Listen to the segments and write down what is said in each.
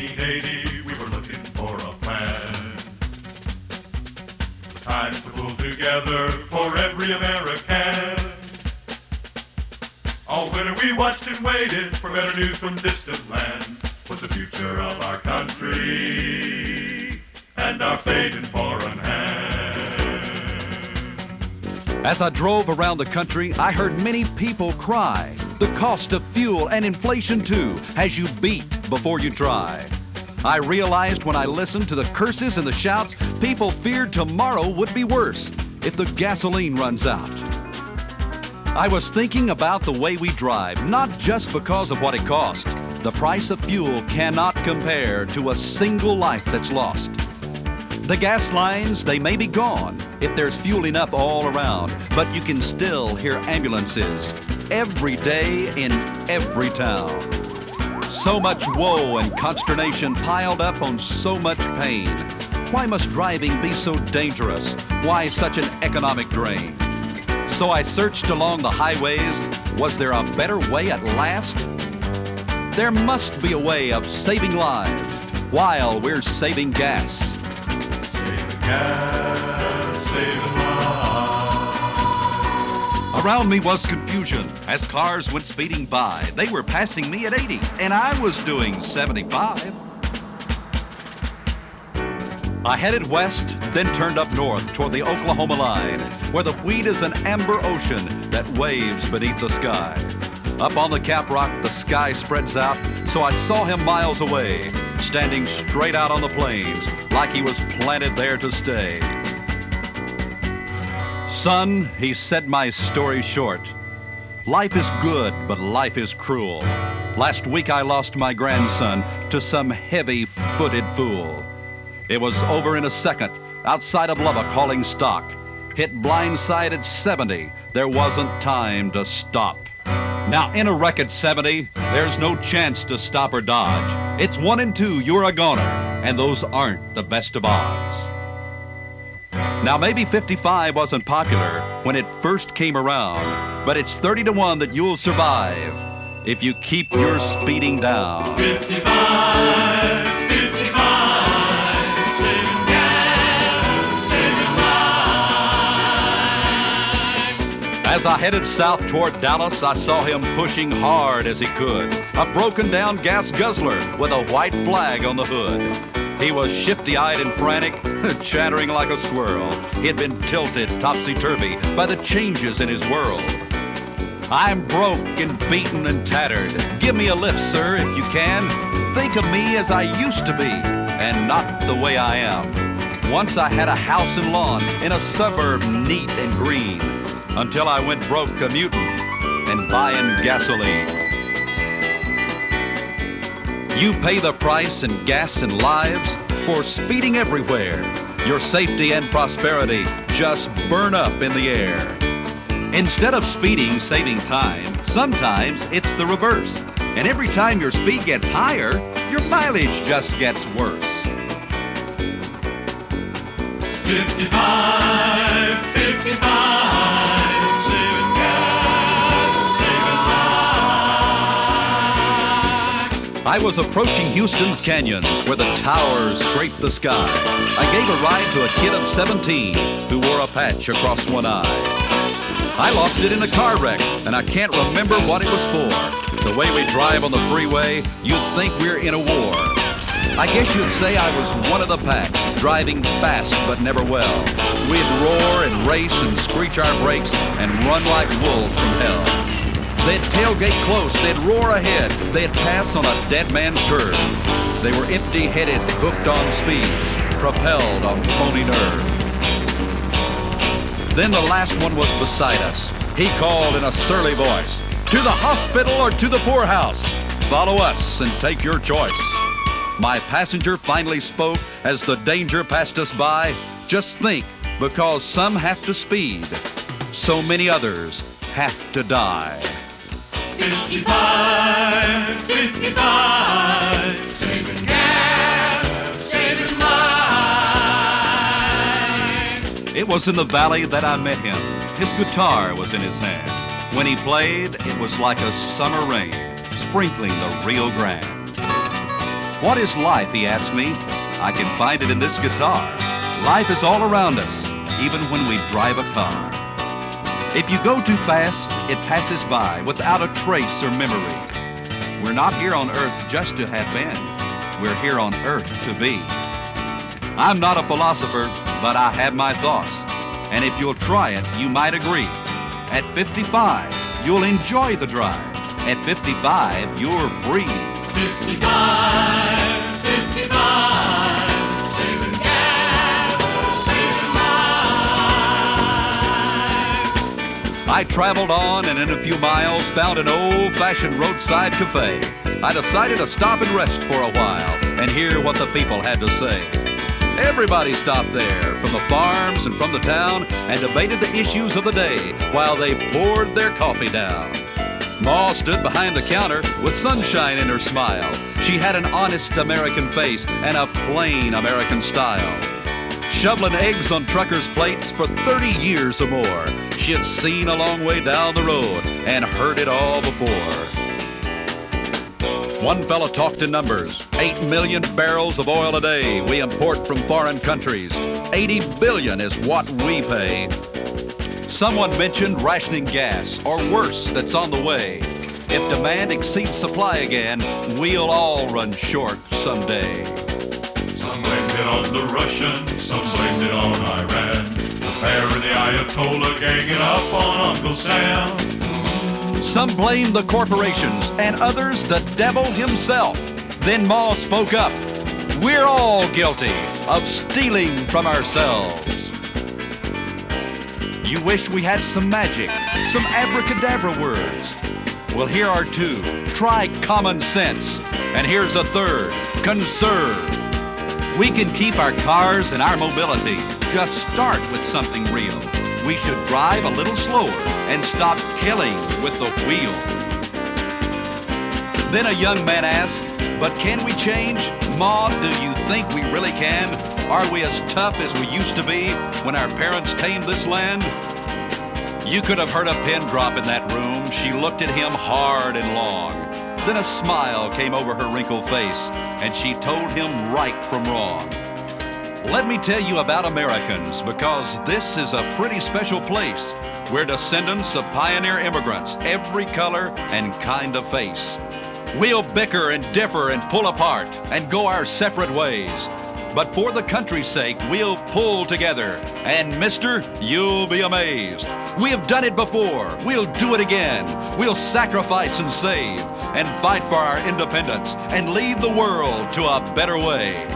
1980, we were looking for a plan. Time to pull together for every American. All winter we watched and waited for better news from distant lands. What's the future of our country and our fading foreign hand? As I drove around the country, I heard many people cry. The cost of fuel and inflation too has you beat before you try. I realized when I listened to the curses and the shouts, people feared tomorrow would be worse if the gasoline runs out. I was thinking about the way we drive, not just because of what it costs. The price of fuel cannot compare to a single life that's lost. The gas lines, they may be gone if there's fuel enough all around, but you can still hear ambulances every day in every town. So much woe and consternation piled up on so much pain. Why must driving be so dangerous? Why such an economic drain? So I searched along the highways. Was there a better way at last? There must be a way of saving lives while we're saving gas. Saving gas, saving lives. Around me was confusion as cars went speeding by. They were passing me at 80 and I was doing 75. I headed west, then turned up north toward the Oklahoma line, where the wheat is an amber ocean that waves beneath the sky. Up on the caprock, the sky spreads out, so I saw him miles away, standing straight out on the plains, like he was planted there to stay. Son, he said my story short. Life is good, but life is cruel. Last week I lost my grandson to some heavy-footed fool. It was over in a second, outside of Lubbock hauling stock. Hit blindside at 70, there wasn't time to stop. Now in a wreck at 70, there's no chance to stop or dodge. It's 1 and 2, you're a goner, and those aren't the best of odds. Now maybe 55 wasn't popular when it first came around, but it's 30 to 1 that you'll survive if you keep your speeding down. 55, 55, saving gas, saving lives. As I headed south toward Dallas, I saw him pushing hard as he could. A broken down gas guzzler with a white flag on the hood. He was shifty-eyed and frantic, chattering like a squirrel. He had been tilted topsy-turvy by the changes in his world. I'm broke and beaten and tattered. Give me a lift, sir, if you can. Think of me as I used to be, and not the way I am. Once I had a house and lawn in a suburb neat and green, until I went broke commuting and buying gasoline. You pay the price in gas and lives for speeding everywhere. Your safety and prosperity just burn up in the air. Instead of speeding, saving time, sometimes it's the reverse. And every time your speed gets higher, your mileage just gets worse. 55, 55, saving gas, saving lives. I was approaching Houston's canyons where the towers scraped the sky. I gave a ride to a kid of 17 who wore a patch across one eye. I lost it in a car wreck, and I can't remember what it was for. The way we drive on the freeway, you'd think we're in a war. I guess you'd say I was one of the pack, driving fast but never well. We'd roar and race and screech our brakes and run like wolves from hell. They'd tailgate close, they'd roar ahead, they'd pass on a dead man's curve. They were empty-headed, hooked on speed, propelled on phony nerve. Then the last one was beside us. He called in a surly voice, "To the hospital or to the poorhouse? Follow us and take your choice." My passenger finally spoke as the danger passed us by. Just think, because some have to speed, so many others have to die. 55, 55, saving gas, saving lives. It was in the valley that I met him. His guitar was in his hand. When he played, it was like a summer rain, sprinkling the Rio Grande. What is life, he asks me. I can find it in this guitar. Life is all around us, even when we drive a car. If you go too fast, it passes by without a trace or memory. We're not here on earth just to have been. We're here on earth to be. I'm not a philosopher, but I have my thoughts. And if you'll try it, you might agree. At 55, you'll enjoy the drive. At 55, you're free. 55, 55, saving gas, saving lives. I traveled on and in a few miles found an old-fashioned roadside cafe. I decided to stop and rest for a while and hear what the people had to say. Everybody stopped there, from the farms and from the town, and debated the issues of the day while they poured their coffee down. Ma stood behind the counter with sunshine in her smile. She had an honest American face and a plain American style. Shoveling eggs on truckers' plates for 30 years or more, she had seen a long way down the road and heard it all before. One fella talked in numbers. 8 million barrels of oil a day we import from foreign countries. 80 billion is what we pay. Someone mentioned rationing gas, or worse, that's on the way. If demand exceeds supply again, we'll all run short someday. Some blamed it on the Russians, some blamed it on Iran. The pair and the Ayatollah ganging up on Uncle Sam. Some blamed the corporations and others the devil himself. Then Ma spoke up. We're all guilty of stealing from ourselves. You wish we had some magic, some abracadabra words. Well, here are two. Try common sense. And here's a third. Conserve. We can keep our cars and our mobility. Just start with something real. We should drive a little slower and stop killing with the wheel. Then a young man asked, but can we change? Ma, do you think we really can? Are we as tough as we used to be when our parents tamed this land? You could have heard a pin drop in that room. She looked at him hard and long. Then a smile came over her wrinkled face, and she told him right from wrong. Let me tell you about Americans, because this is a pretty special place. We're descendants of pioneer immigrants, every color and kind of face. We'll bicker and differ and pull apart and go our separate ways. But for the country's sake, we'll pull together. And mister, you'll be amazed. We have done it before. We'll do it again. We'll sacrifice and save and fight for our independence and lead the world to a better way.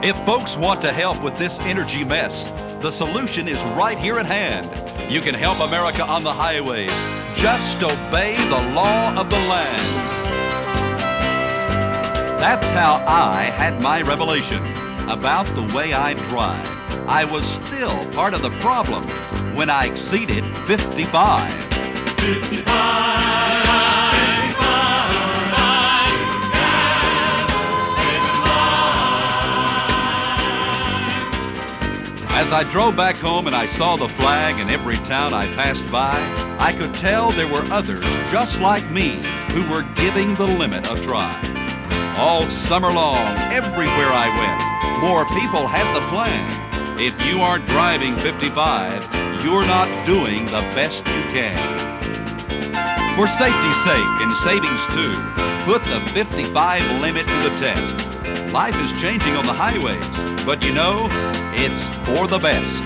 If folks want to help with this energy mess, the solution is right here at hand. You can help America on the highways. Just obey the law of the land. That's how I had my revelation about the way I drive. I was still part of the problem when I exceeded 55. 55. As I drove back home and I saw the flag in every town I passed by, I could tell there were others just like me who were giving the limit a try. All summer long, everywhere I went, more people had the plan. If you aren't driving 55, you're not doing the best you can. For safety's sake and savings too, put the 55 limit to the test. Life is changing on the highways, but you know, it's for the best.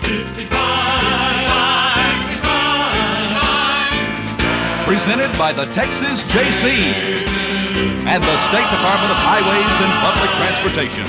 55. Presented by the Texas Jaycees and the State Department of Highways and Public Transportation.